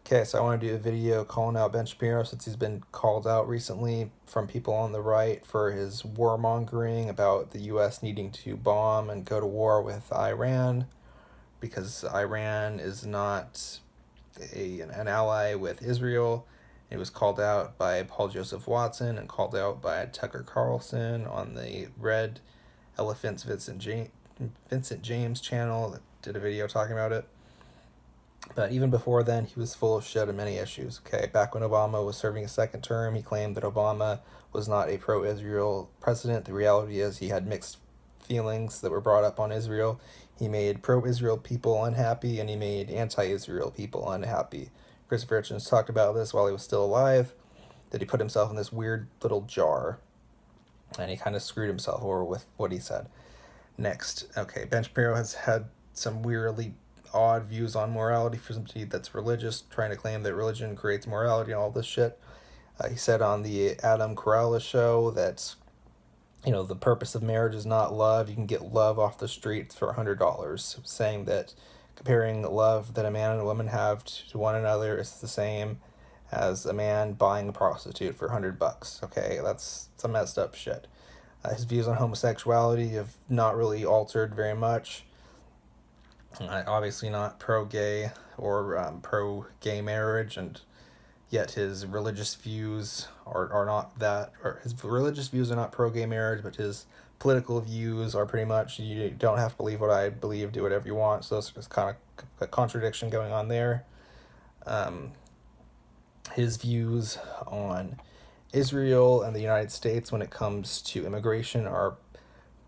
Okay, so I want to do a video calling out Ben Shapiro since he's been called out recently from people on the right for his warmongering about the U.S. needing to bomb and go to war with Iran because Iran is not an ally with Israel. It was called out by Paul Joseph Watson and called out by Tucker Carlson on the Red Elephants Vincent James channel that did a video talking about it. But even before then, he was full of shit on many issues. Okay, back when Obama was serving a second term, he claimed that Obama was not a pro-Israel president. The reality is he had mixed feelings that were brought up on Israel. He made pro-Israel people unhappy, and he made anti-Israel people unhappy. Christopher Hitchens talked about this while he was still alive, that he put himself in this weird little jar, and he kind of screwed himself over with what he said. Next, okay, Ben Shapiro has had some weirdly odd views on morality for somebody that's religious, trying to claim that religion creates morality and all this shit. He said on the Adam Carolla show that, the purpose of marriage is not love. You can get love off the streets for $100, saying that comparing love that a man and a woman have to one another is the same as a man buying a prostitute for $100. Okay, that's some messed up shit. His views on homosexuality have not really altered very much. Obviously not pro-gay or pro-gay marriage, and yet his religious views are not that, or his religious views are not pro-gay marriage, but his political views are pretty much, you don't have to believe what I believe, do whatever you want. So there's kind of a contradiction going on there. His views on Israel and the United States when it comes to immigration are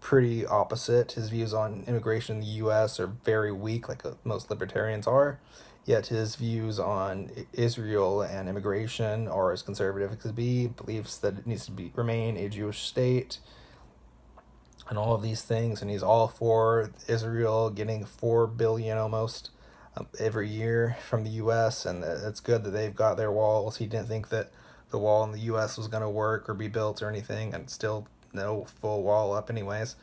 pretty opposite. His views on immigration in the U.S. are very weak, like most libertarians are, yet his views on Israel and immigration are as conservative as could be, believes that it needs to remain a Jewish state, and all of these things, and he's all for Israel getting $4 billion almost every year from the U.S., and it's good that they've got their walls. He didn't think that the wall in the U.S. was going to work or be built or anything, and still no full wall up anyways.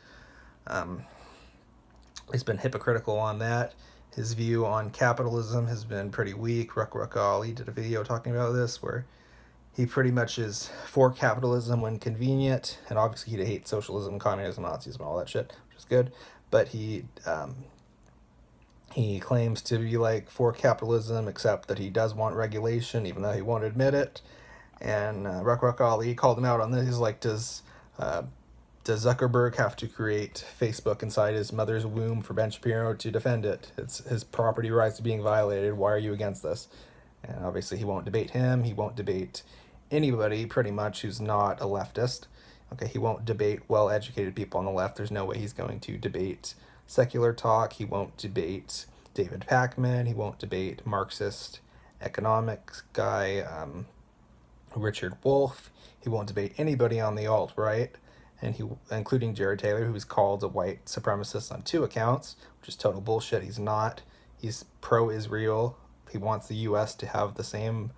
He's been hypocritical on that. His view on capitalism has been pretty weak. Ruck Ali did a video talking about this where he pretty much is for capitalism when convenient, and obviously he hates socialism, communism, Nazism, all that shit, which is good, but he claims to be like for capitalism, except that he does want regulation, even though he won't admit it. And Ruck Ali called him out on this. He's like, does Zuckerberg have to create Facebook inside his mother's womb for Ben Shapiro to defend it? It's his property rights being violated. Why are you against this? And obviously he won't debate him. He won't debate anybody pretty much who's not a leftist. Okay, he won't debate well-educated people on the left. There's no way he's going to debate secular talk. He won't debate David Pakman. He won't debate Marxist economics guy Richard Wolff. He won't debate anybody on the alt-right, and including Jared Taylor, who's called a white supremacist on 2 accounts, which is total bullshit. He's not. He's pro-Israel. He wants the U.S. to have the same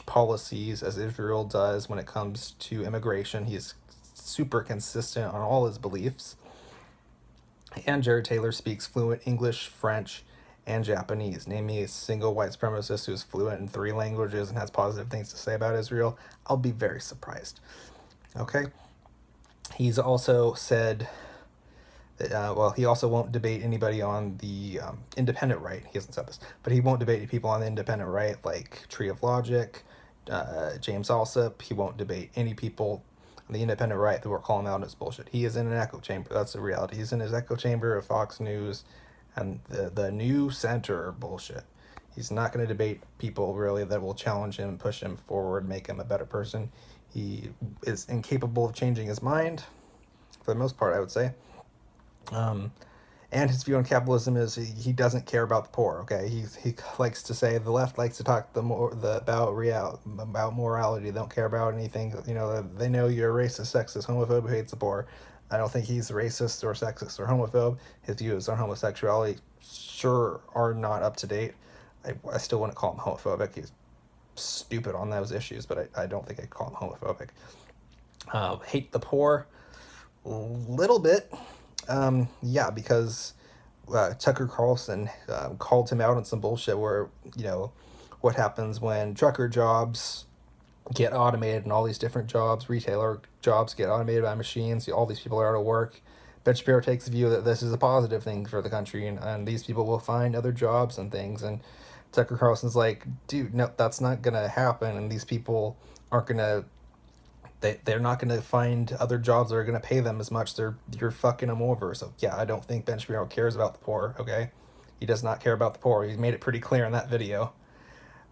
policies as Israel does when it comes to immigration. He's super consistent on all his beliefs. And Jared Taylor speaks fluent English, French, and Japanese. Name me a single white supremacist who's fluent in 3 languages and has positive things to say about Israel. I'll be very surprised. Okay? He's also said that, he also won't debate anybody on the independent right. He hasn't said this, but he won't debate people on the independent right, like Tree of Logic, James Alsop. He won't debate any people on the independent right that were calling out as bullshit. He is in an echo chamber. That's the reality. He's in his echo chamber of Fox News and the new center bullshit. He's not going to debate people, really, that will challenge him, push him forward, make him a better person. He is incapable of changing his mind, for the most part, I would say. And his view on capitalism is he doesn't care about the poor. Okay, he likes to say the left likes to talk about morality. They don't care about anything. They know you're a racist, sexist, homophobe who hates the poor. I don't think he's racist or sexist or homophobe. His views on homosexuality sure are not up to date. I still wouldn't call him homophobic. He's stupid on those issues, but I don't think I'd call him homophobic. Hate the poor, a little bit. Yeah, because Tucker Carlson called him out on some bullshit where, what happens when trucker jobs get automated and all these different jobs, retailer jobs get automated by machines. All these people are out of work. Ben Shapiro takes the view that this is a positive thing for the country, and these people will find other jobs and things. And Tucker Carlson's like, dude, no, that's not going to happen. And these people aren't going to, they're not going to find other jobs that are going to pay them as much. You're fucking them over. So yeah, I don't think Ben Shapiro cares about the poor, okay? He does not care about the poor. He made it pretty clear in that video.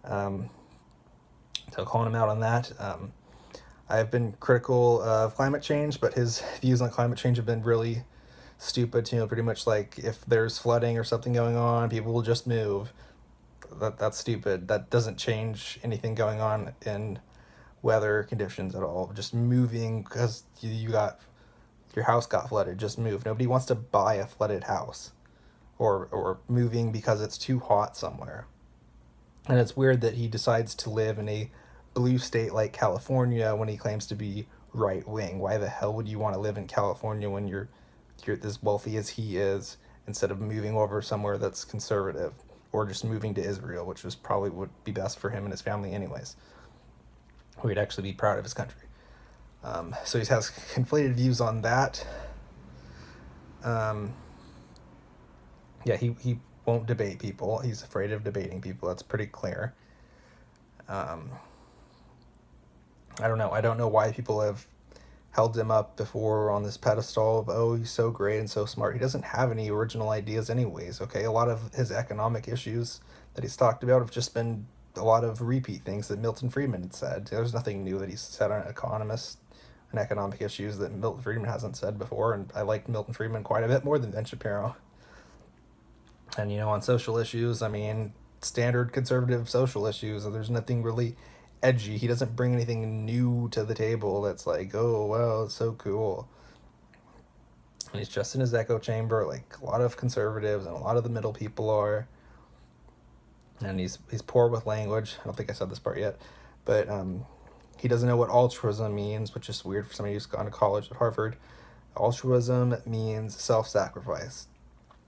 So calling him out on that. I've been critical of climate change, but his views on climate change have been really stupid. You know, pretty much like if there's flooding or something going on, people will just move. That's stupid. That doesn't change anything going on in weather conditions at all. Just moving because you got your house got flooded. Just move. Nobody wants to buy a flooded house, or moving because it's too hot somewhere. And it's weird that he decides to live in a blue state like California when he claims to be right wing. Why the hell would you want to live in California when you're as wealthy as he is, instead of moving over somewhere that's conservative, or just moving to Israel, which was probably would be best for him and his family anyways. Or he'd actually be proud of his country. So he has conflated views on that. Yeah, he won't debate people. He's afraid of debating people. That's pretty clear. I don't know. I don't know why people have held him up before on this pedestal of, oh, he's so great and so smart. He doesn't have any original ideas anyways, okay? A lot of his economic issues that he's talked about have just been a lot of repeat things that Milton Friedman had said. There's nothing new that he's said on economists and economic issues that Milton Friedman hasn't said before, and I like Milton Friedman quite a bit more than Ben Shapiro. And, you know, on social issues, I mean, standard conservative social issues, there's nothing really edgy. He doesn't bring anything new to the table that's like, oh, well, it's so cool. And he's just in his echo chamber, like a lot of conservatives and a lot of the middle people are. And he's poor with language. I don't think I said this part yet. But he doesn't know what altruism means, which is weird for somebody who's gone to college at Harvard. Altruism means self-sacrifice.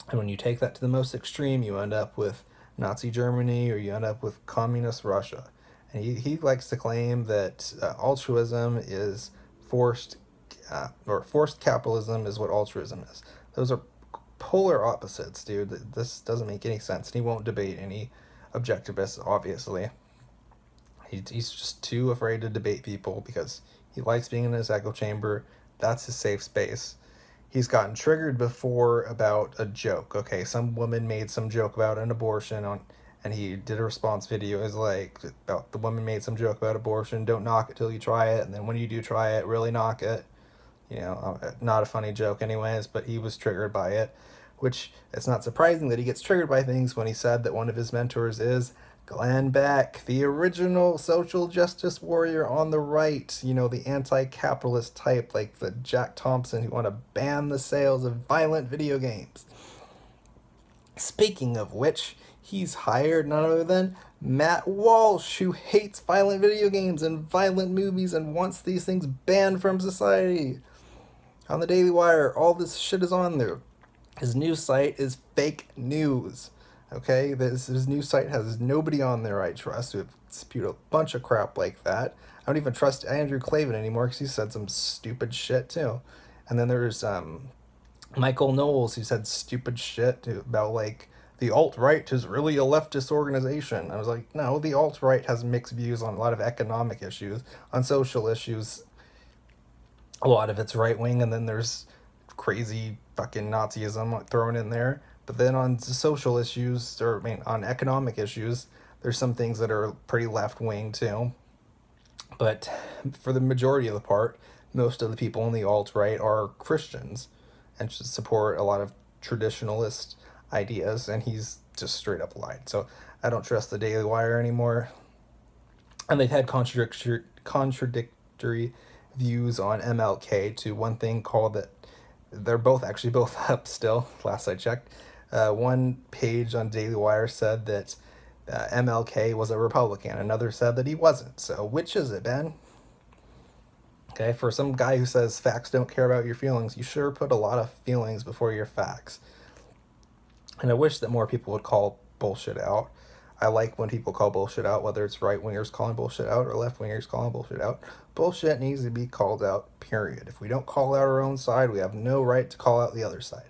And when you take that to the most extreme, you end up with Nazi Germany, or you end up with communist Russia. And he likes to claim that altruism is forced capitalism is what altruism is. Those are polar opposites, dude. This doesn't make any sense. And he won't debate any objectivists, obviously. He's just too afraid to debate people because he likes being in his echo chamber. That's his safe space. He's gotten triggered before about a joke. Okay, some woman made some joke about an abortion and he did a response video. Is like, about the woman made some joke about abortion. Don't knock it till you try it. And then when you do try it, really knock it. You know, not a funny joke anyways, but he was triggered by it. Which, it's not surprising that he gets triggered by things when he said that one of his mentors is Glenn Beck, the original social justice warrior on the right, you know, the anti-capitalist type, like the Jack Thompson who want to ban the sales of violent video games. Speaking of which, he's hired none other than Matt Walsh, who hates violent video games and violent movies and wants these things banned from society. On the Daily Wire, all this shit is on there. His news site is fake news. Okay, his news site has nobody on there I trust who have spewed a bunch of crap like that. I don't even trust Andrew Klavan anymore because he said some stupid shit too. And then there's Michael Knowles, who said stupid shit about like the alt-right is really a leftist organization. I was like, no, the alt-right has mixed views on a lot of economic issues. On social issues, a lot of it's right-wing, and then there's crazy fucking Nazism thrown in there. But then on social issues, or I mean, on economic issues, there's some things that are pretty left-wing too. But for the majority of the part, most of the people in the alt-right are Christians and should support a lot of traditionalist ideas, and he's just straight up lied. So I don't trust the Daily Wire anymore. And they've had contradictory views on MLK to one thing called that they're both up still, last I checked. One page on Daily Wire said that MLK was a Republican. Another said that he wasn't. So which is it, Ben? Okay, for some guy who says facts don't care about your feelings, you sure put a lot of feelings before your facts. And I wish that more people would call bullshit out. I like when people call bullshit out, whether it's right wingers calling bullshit out or left wingers calling bullshit out. Bullshit needs to be called out, period. If we don't call out our own side, we have no right to call out the other side.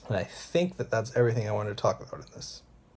And I think that that's everything I wanted to talk about in this.